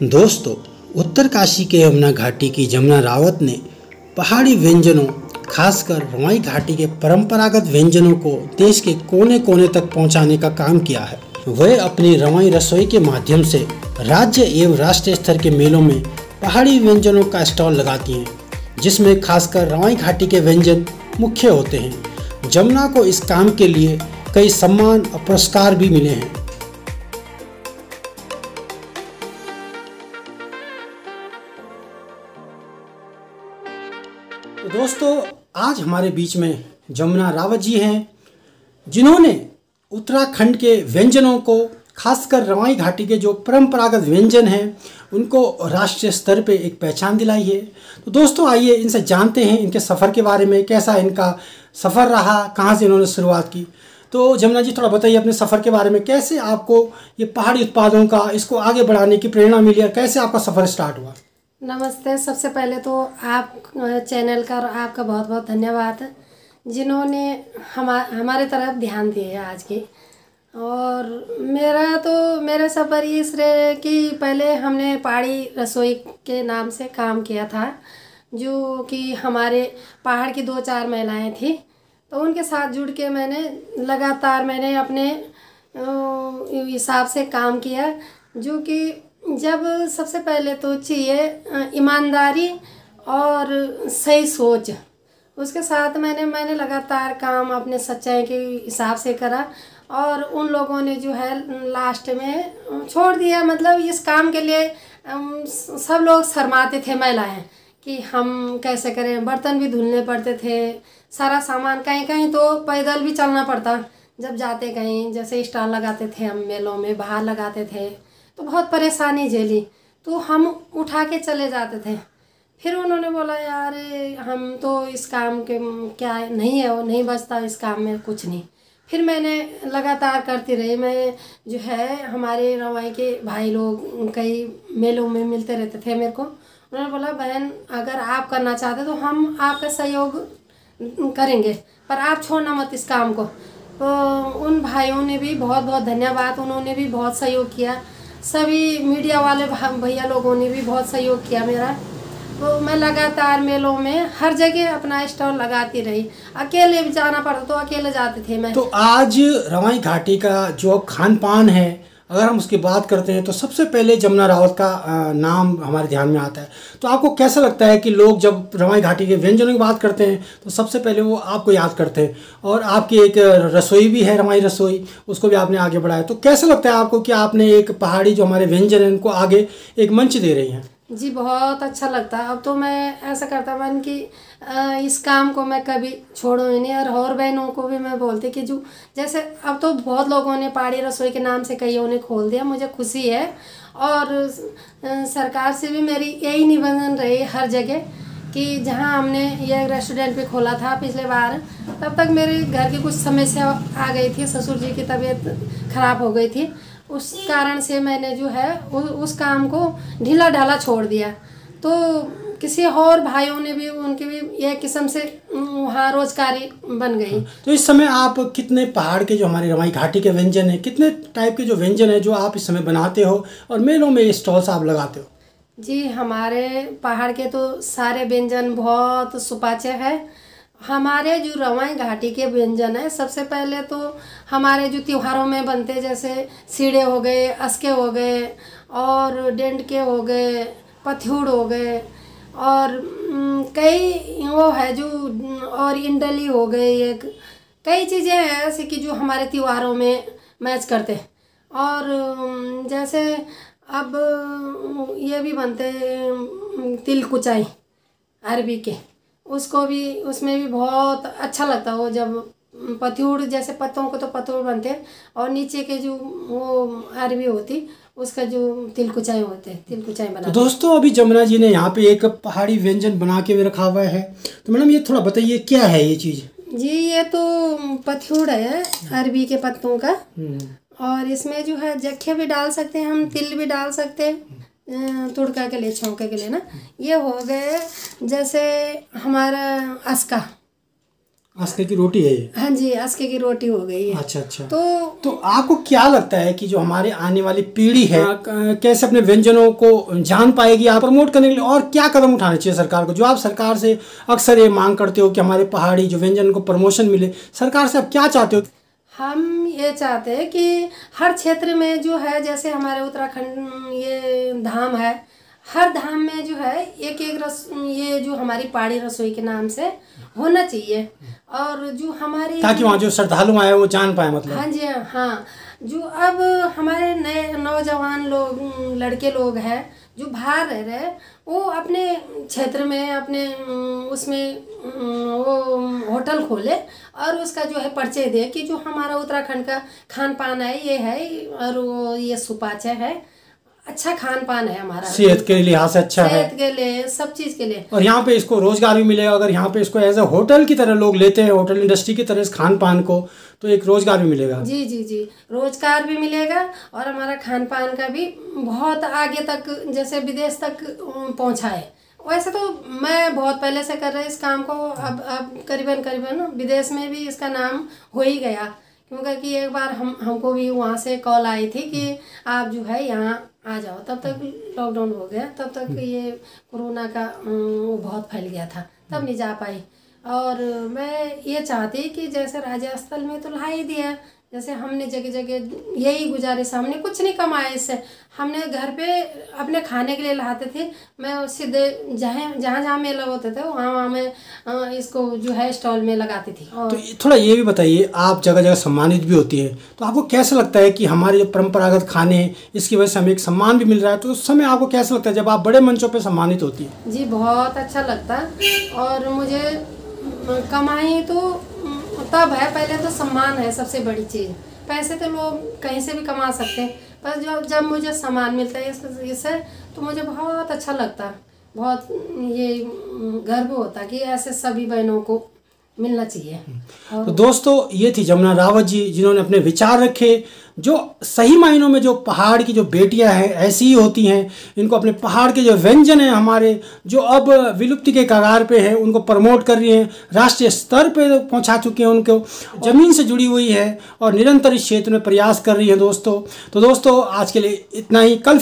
दोस्तों, उत्तरकाशी के यमुना घाटी की जमुना रावत ने पहाड़ी व्यंजनों, खासकर रवाई घाटी के परंपरागत व्यंजनों को देश के कोने कोने तक पहुंचाने का काम किया है। वह अपनी रवाई रसोई के माध्यम से राज्य एवं राष्ट्रीय स्तर के मेलों में पहाड़ी व्यंजनों का स्टॉल लगाती हैं, जिसमें खासकर रवाई घाटी के व्यंजन मुख्य होते हैं। जमुना को इस काम के लिए कई सम्मान और पुरस्कार भी मिले हैं। तो दोस्तों, आज हमारे बीच में जमुना रावत जी हैं, जिन्होंने उत्तराखंड के व्यंजनों को, खासकर रवाई घाटी के जो परंपरागत व्यंजन हैं, उनको राष्ट्रीय स्तर पे एक पहचान दिलाई है। तो दोस्तों, आइए इनसे जानते हैं इनके सफ़र के बारे में, कैसा इनका सफ़र रहा, कहाँ से इन्होंने शुरुआत की। तो जमुना जी, थोड़ा बताइए अपने सफ़र के बारे में, कैसे आपको ये पहाड़ी उत्पादों का, इसको आगे बढ़ाने की प्रेरणा मिली और कैसे आपका सफ़र स्टार्ट हुआ। नमस्ते। सबसे पहले तो आप चैनल का और आपका बहुत बहुत धन्यवाद, जिन्होंने हमारे तरफ ध्यान दिए है आज की। और मेरा सफ़र इस रहे कि पहले हमने पहाड़ी रसोई के नाम से काम किया था, जो कि हमारे पहाड़ की 2-4 महिलाएं थी, तो उनके साथ जुड़ के मैंने अपने हिसाब से काम किया। जो कि जब सबसे पहले तो चाहिए ईमानदारी और सही सोच, उसके साथ मैंने लगातार काम अपने सच्चाई के हिसाब से करा। और उन लोगों ने जो है लास्ट में छोड़ दिया। मतलब इस काम के लिए सब लोग शर्माते थे महिलाएं कि हम कैसे करें। बर्तन भी धुलने पड़ते थे, सारा सामान, कहीं कहीं तो पैदल भी चलना पड़ता जब जाते कहीं। जैसे स्टॉल लगाते थे हम मेलों में, बाहर लगाते थे, तो बहुत परेशानी झेली। तो हम उठा के चले जाते थे। फिर उन्होंने बोला, यार हम तो इस काम के क्या नहीं है, वो नहीं बचता इस काम में कुछ नहीं। फिर मैंने लगातार करती रही। मैं जो है हमारे रवाई के भाई लोग कई मेलों में मिलते रहते थे मेरे को। उन्होंने बोला, बहन अगर आप करना चाहते तो हम आपका सहयोग करेंगे, पर आप छोड़ना मत इस काम को। तो उन भाइयों ने भी बहुत बहुत धन्यवाद, उन्होंने भी बहुत सहयोग किया। सभी मीडिया वाले भैया लोगों ने भी बहुत सहयोग किया मेरा। तो मैं लगातार मेलों में हर जगह अपना स्टॉल लगाती रही। अकेले भी जाना पड़ता तो अकेले जाते थे मैं। तो आज रवाई घाटी का जो खान पान है, अगर हम उसकी बात करते हैं तो सबसे पहले जमुना रावत का नाम हमारे ध्यान में आता है। तो आपको कैसा लगता है कि लोग जब रवाई घाटी के व्यंजनों की बात करते हैं तो सबसे पहले वो आपको याद करते हैं? और आपकी एक रसोई भी है, रवाई रसोई, उसको भी आपने आगे बढ़ाया। तो कैसा लगता है आपको कि आपने एक पहाड़ी जो हमारे व्यंजन हैं उनको आगे एक मंच दे रही हैं? जी, बहुत अच्छा लगता है। अब तो मैं ऐसा करता मन कि इस काम को मैं कभी छोड़ूँ ही नहीं। और बहनों को भी मैं बोलती कि जो जैसे अब तो बहुत लोगों ने पहाड़ी रसोई के नाम से कईयों ने खोल दिया, मुझे खुशी है। और सरकार से भी मेरी यही निवेदन रही हर जगह कि जहाँ हमने ये रेस्टोरेंट भी खोला था पिछले बार, तब तक मेरे घर की कुछ समस्या आ गई थी। ससुर जी की तबीयत खराब हो गई थी, उस कारण से मैंने जो है उस काम को ढीला ढाला छोड़ दिया। तो किसी और भाइयों ने भी, उनके भी एक किस्म से वहाँ रोजगारी बन गई। तो इस समय आप कितने पहाड़ के जो हमारे रवाई घाटी के व्यंजन हैं, कितने टाइप के जो व्यंजन हैं जो आप इस समय बनाते हो और मेलों में स्टॉल्स आप लगाते हो? जी, हमारे पहाड़ के तो सारे व्यंजन बहुत सुपाच्य है। हमारे जो रवाई घाटी के व्यंजन है, सबसे पहले तो हमारे जो त्योहारों में बनते, जैसे सीढ़े हो गए, अस्के हो गए, और डेंडके हो गए, पथ्यूड़ हो गए, और कई वो है जो, और इंडली हो गई, एक कई चीज़ें हैं ऐसे कि जो हमारे त्योहारों में मैच करते हैं। और जैसे अब ये भी बनते तिल कुचाई अरबी के, उसको भी, उसमें भी बहुत अच्छा लगता है। वो जब पतूड़, जैसे पत्तों को तो पतूड़ बनते हैं, और नीचे के जो वो अरबी होती, उसका जो तिल कुचाई होते हैं, तिल कुचाई बनाते। तो दोस्तों, अभी जमुना जी ने यहाँ पे एक पहाड़ी व्यंजन बना के भी रखा हुआ है। तो मैडम, ये थोड़ा बताइए क्या है ये चीज़? जी, ये तो पतूड़ है अरबी के पत्तों का। और इसमें जो है जख्या भी डाल सकते हैं हम, तिल भी डाल सकते हैं तुड़का के लिए, छौंके के लिए ना। ये हो गए जैसे हमारा अस्का, आस्के की रोटी है ये? हाँ जी, आस्के की रोटी हो गई है। अच्छा अच्छा। तो आपको क्या लगता है कि जो हमारे आने वाली पीढ़ी है कैसे अपने व्यंजनों को जान पाएगी? आप प्रमोट करने के लिए और क्या कदम उठाने चाहिए सरकार को? जो आप सरकार से अक्सर ये मांग करते हो कि हमारे पहाड़ी जो व्यंजन को प्रमोशन मिले, सरकार से आप क्या चाहते हो? हम ये चाहते हैं कि हर क्षेत्र में जो है, जैसे हमारे उत्तराखंड ये धाम है, हर धाम में जो है एक एक ये जो हमारी पहाड़ी रसोई के नाम से होना चाहिए। और जो हमारी ताकि वहाँ जो श्रद्धालु आए वो जान पाए, मतलब। हाँ जी हाँ। जो अब हमारे नए नौजवान लोग, लड़के लोग हैं जो बाहर रह रहे, वो अपने क्षेत्र में अपने उसमें वो होटल खोले और उसका जो है परिचय दे कि जो हमारा उत्तराखंड का खान पान है ये है, और वो ये सुपाच्य है, अच्छा खान पान है हमारा, सेहत के लिहाज से अच्छा है, सेहत के लिए, सब चीज़ के लिए। और यहाँ पे इसको रोजगार भी मिलेगा। अगर यहाँ पे इसको एज ए होटल की तरह लोग लेते हैं, होटल इंडस्ट्री की तरह इस खान पान को, तो एक रोजगार भी मिलेगा। जी जी जी, रोजगार भी मिलेगा और हमारा खान पान का भी बहुत आगे तक, जैसे विदेश तक पहुँचा है। वैसे तो मैं बहुत पहले से कर रही इस काम को, अब करीबन विदेश में भी इसका नाम हो ही गया, क्योंकि एक बार हमको भी वहाँ से कॉल आई थी कि आप जो है यहाँ आ जाओ। तब तक लॉकडाउन हो गया, तब तक ये कोरोना का वो बहुत फैल गया था, तब नहीं जा पाई। और मैं ये चाहती कि जैसे राज्य स्थल में तो ला ही दिया, जैसे हमने जगह जगह यही गुजारिश, हमने कुछ नहीं कमाया इससे, हमने घर पे अपने खाने के लिए लाते थे। मैं सीधे जहाँ मेला होते थे वहाँ मैं इसको जो है स्टॉल में लगाती थी। और तो थोड़ा ये भी बताइए, आप जगह जगह सम्मानित भी होती है, तो आपको कैसा लगता है कि हमारे जो परंपरागत खाने, इसकी वजह से हमें एक सम्मान भी मिल रहा है, तो उस समय आपको कैसा लगता है जब आप बड़े मंचों पर सम्मानित होती है? जी बहुत अच्छा लगता, और मुझे कमाई तो तब है, पहले तो सम्मान है सबसे बड़ी चीज़। पैसे तो लोग कहीं से भी कमा सकते हैं, पर जब मुझे सम्मान मिलता है इससे तो मुझे बहुत अच्छा लगता, बहुत ये गर्व होता कि ऐसे सभी बहनों को मिलना चाहिए। तो दोस्तों, ये थी जमुना रावत जी, जिन्होंने अपने विचार रखे, जो सही मायनों में जो पहाड़ की जो बेटियां हैं ऐसी ही होती हैं। इनको अपने पहाड़ के जो व्यंजन हैं हमारे, जो अब विलुप्ति के कगार पे हैं, उनको प्रमोट कर रही हैं, राष्ट्रीय स्तर पे पहुंचा चुके हैं, उनको ज़मीन से जुड़ी हुई है और निरंतर इस क्षेत्र में प्रयास कर रही हैं दोस्तों। तो दोस्तों, आज के लिए इतना ही। कल